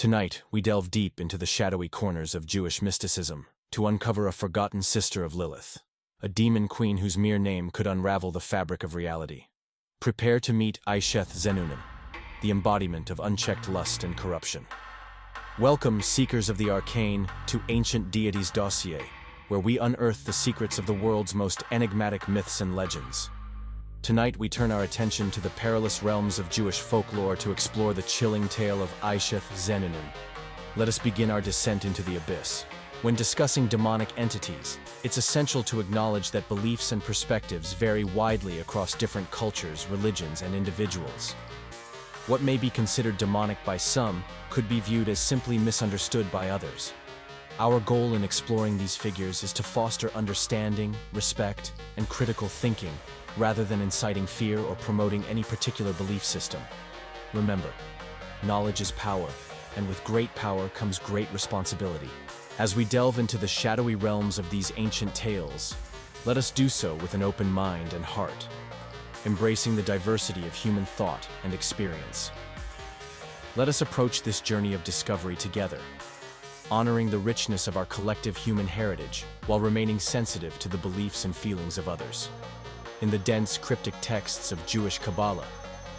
Tonight, we delve deep into the shadowy corners of Jewish mysticism to uncover a forgotten sister of Lilith, a demon queen whose mere name could unravel the fabric of reality. Prepare to meet Eisheth Zenunim, the embodiment of unchecked lust and corruption. Welcome, seekers of the arcane, to Ancient Deities dossier, where we unearth the secrets of the world's most enigmatic myths and legends. Tonight we turn our attention to the perilous realms of Jewish folklore to explore the chilling tale of Eisheth Zenunim. Let us begin our descent into the abyss. When discussing demonic entities, it's essential to acknowledge that beliefs and perspectives vary widely across different cultures, religions, and individuals. What may be considered demonic by some could be viewed as simply misunderstood by others. Our goal in exploring these figures is to foster understanding, respect, and critical thinking, rather than inciting fear or promoting any particular belief system. Remember, knowledge is power, and with great power comes great responsibility. As we delve into the shadowy realms of these ancient tales, let us do so with an open mind and heart, embracing the diversity of human thought and experience. Let us approach this journey of discovery together, honoring the richness of our collective human heritage while remaining sensitive to the beliefs and feelings of others. In the dense, cryptic texts of Jewish Kabbalah,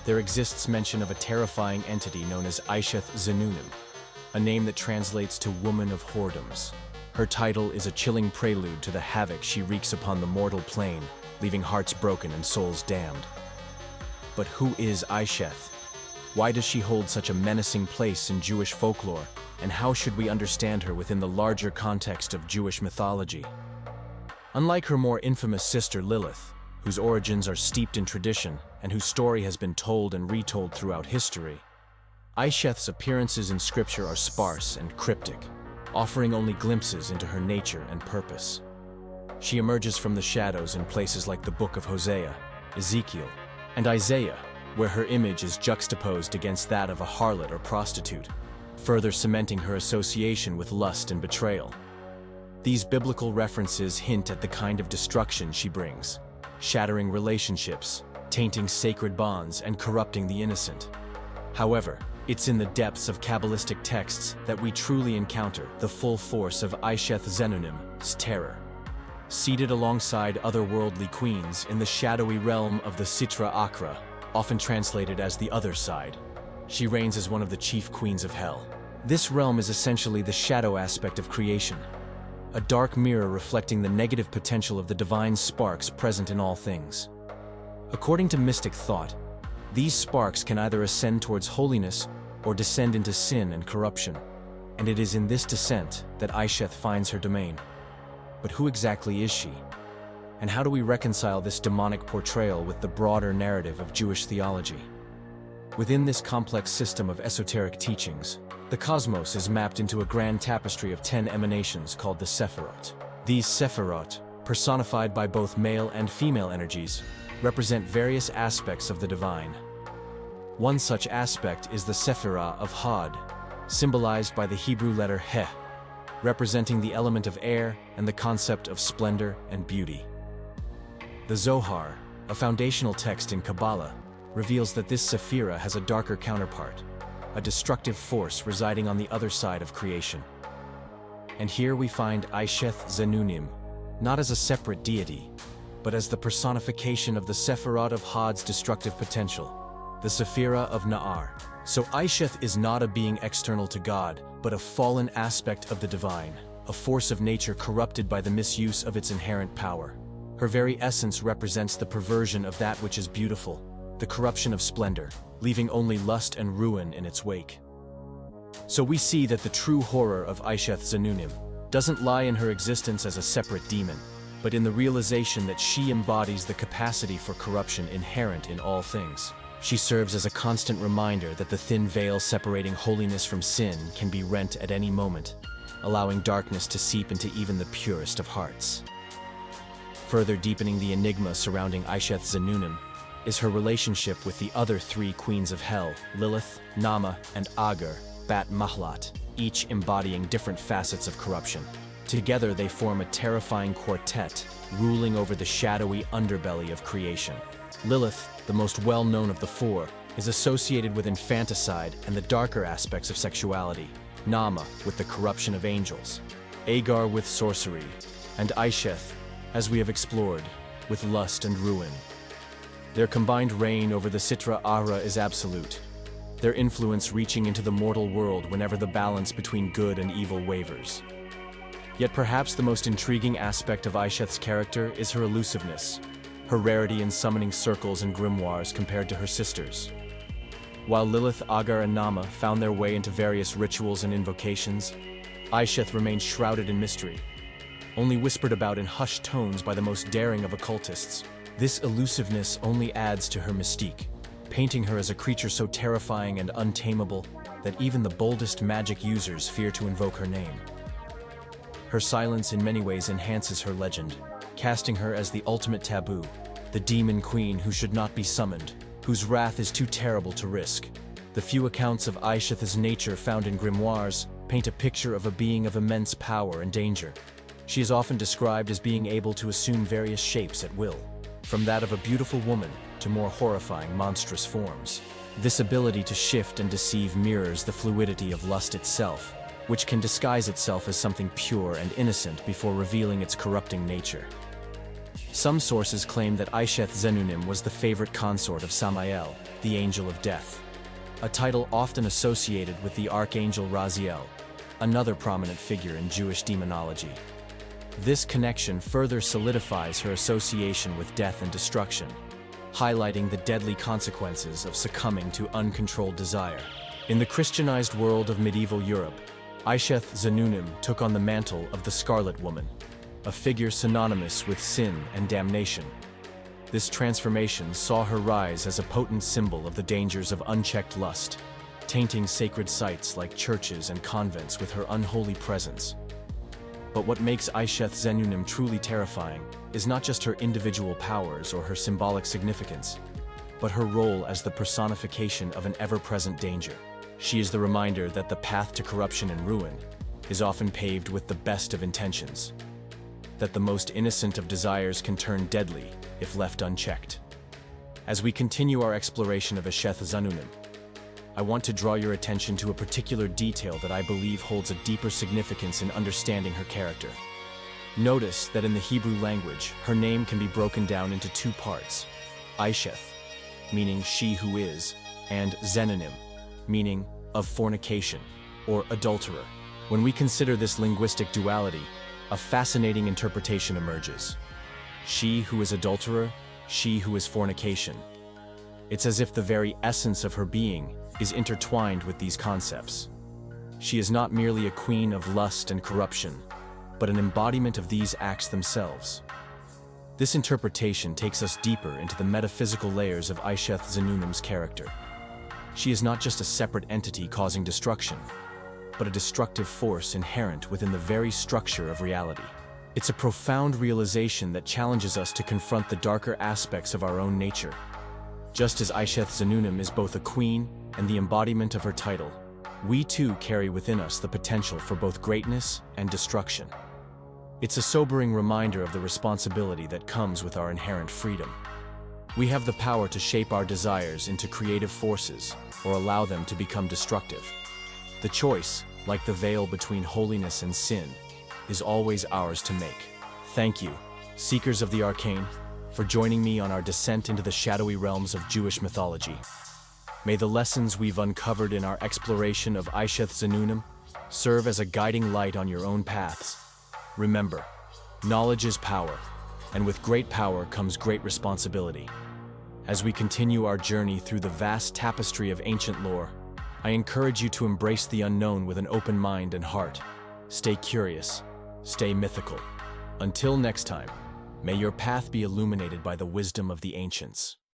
there exists mention of a terrifying entity known as Eisheth Zenunim, a name that translates to Woman of Whoredoms. Her title is a chilling prelude to the havoc she wreaks upon the mortal plane, leaving hearts broken and souls damned. But who is Eisheth? Why does she hold such a menacing place in Jewish folklore, and how should we understand her within the larger context of Jewish mythology? Unlike her more infamous sister Lilith, whose origins are steeped in tradition and whose story has been told and retold throughout history, Eisheth's appearances in scripture are sparse and cryptic, offering only glimpses into her nature and purpose. She emerges from the shadows in places like the Book of Hosea, Ezekiel, and Isaiah, where her image is juxtaposed against that of a harlot or prostitute, further cementing her association with lust and betrayal. These biblical references hint at the kind of destruction she brings, shattering relationships, tainting sacred bonds, and corrupting the innocent. However, it's in the depths of Kabbalistic texts that we truly encounter the full force of Eisheth Zenunim's terror. Seated alongside otherworldly queens in the shadowy realm of the Sitra Achra, often translated as the other side, she reigns as one of the chief queens of hell. This realm is essentially the shadow aspect of creation, a dark mirror reflecting the negative potential of the divine sparks present in all things. According to mystic thought, these sparks can either ascend towards holiness or descend into sin and corruption, and it is in this descent that Eisheth finds her domain. But who exactly is she? And how do we reconcile this demonic portrayal with the broader narrative of Jewish theology? Within this complex system of esoteric teachings, the cosmos is mapped into a grand tapestry of 10 emanations called the Sephirot. These Sephirot, personified by both male and female energies, represent various aspects of the divine. One such aspect is the Sephirah of Hod, symbolized by the Hebrew letter He, representing the element of air and the concept of splendor and beauty. The Zohar, a foundational text in Kabbalah, reveals that this Sephirah has a darker counterpart, a destructive force residing on the other side of creation. And here we find Eisheth Zenunim, not as a separate deity, but as the personification of the Sephirot of Hod's destructive potential, the Sephirah of Na'ar. So Eisheth is not a being external to God, but a fallen aspect of the divine, a force of nature corrupted by the misuse of its inherent power. Her very essence represents the perversion of that which is beautiful, the corruption of splendor, leaving only lust and ruin in its wake. So we see that the true horror of Eisheth Zenunim doesn't lie in her existence as a separate demon, but in the realization that she embodies the capacity for corruption inherent in all things. She serves as a constant reminder that the thin veil separating holiness from sin can be rent at any moment, allowing darkness to seep into even the purest of hearts. Further deepening the enigma surrounding Eisheth Zenunim is her relationship with the other three queens of hell, Lilith, Nama, and Agar, Bat Mahlat, each embodying different facets of corruption. Together they form a terrifying quartet, ruling over the shadowy underbelly of creation. Lilith, the most well-known of the four, is associated with infanticide and the darker aspects of sexuality, Nama with the corruption of angels, Agar with sorcery, and Eisheth, as we have explored, with lust and ruin. Their combined reign over the Sitra Ahra is absolute, their influence reaching into the mortal world whenever the balance between good and evil wavers. Yet perhaps the most intriguing aspect of Eisheth's character is her elusiveness, her rarity in summoning circles and grimoires compared to her sisters. While Lilith, Agar, and Nama found their way into various rituals and invocations, Eisheth remained shrouded in mystery, only whispered about in hushed tones by the most daring of occultists. This elusiveness only adds to her mystique, painting her as a creature so terrifying and untamable that even the boldest magic users fear to invoke her name. Her silence in many ways enhances her legend, casting her as the ultimate taboo, the demon queen who should not be summoned, whose wrath is too terrible to risk. The few accounts of Eisheth's nature found in grimoires paint a picture of a being of immense power and danger. She is often described as being able to assume various shapes at will, from that of a beautiful woman to more horrifying monstrous forms. This ability to shift and deceive mirrors the fluidity of lust itself, which can disguise itself as something pure and innocent before revealing its corrupting nature. Some sources claim that Eisheth Zenunim was the favorite consort of Samael, the Angel of Death, a title often associated with the Archangel Raziel, another prominent figure in Jewish demonology. This connection further solidifies her association with death and destruction, highlighting the deadly consequences of succumbing to uncontrolled desire. In the Christianized world of medieval Europe, Eisheth Zenunim took on the mantle of the Scarlet Woman, a figure synonymous with sin and damnation. This transformation saw her rise as a potent symbol of the dangers of unchecked lust, tainting sacred sites like churches and convents with her unholy presence. But what makes Eisheth Zenunim truly terrifying is not just her individual powers or her symbolic significance, but her role as the personification of an ever-present danger. She is the reminder that the path to corruption and ruin is often paved with the best of intentions, that the most innocent of desires can turn deadly if left unchecked. As we continue our exploration of Eisheth Zenunim, I want to draw your attention to a particular detail that I believe holds a deeper significance in understanding her character. Notice that in the Hebrew language, her name can be broken down into two parts: Eisheth, meaning she who is, and Zenunim, meaning of fornication, or adulterer. When we consider this linguistic duality, a fascinating interpretation emerges. She who is adulterer, she who is fornication. It's as if the very essence of her being is intertwined with these concepts. She is not merely a queen of lust and corruption, but an embodiment of these acts themselves. This interpretation takes us deeper into the metaphysical layers of Eisheth Zenunim's character. She is not just a separate entity causing destruction, but a destructive force inherent within the very structure of reality. It's a profound realization that challenges us to confront the darker aspects of our own nature. Just as Eisheth Zenunim is both a queen and the embodiment of her title, we too carry within us the potential for both greatness and destruction. It's a sobering reminder of the responsibility that comes with our inherent freedom. We have the power to shape our desires into creative forces or allow them to become destructive. The choice, like the veil between holiness and sin, is always ours to make. Thank you, seekers of the arcane, for joining me on our descent into the shadowy realms of Jewish mythology. May the lessons we've uncovered in our exploration of Eisheth Zenunim serve as a guiding light on your own paths. Remember, knowledge is power, and with great power comes great responsibility. As we continue our journey through the vast tapestry of ancient lore, I encourage you to embrace the unknown with an open mind and heart. Stay curious, stay mythical. Until next time, may your path be illuminated by the wisdom of the ancients.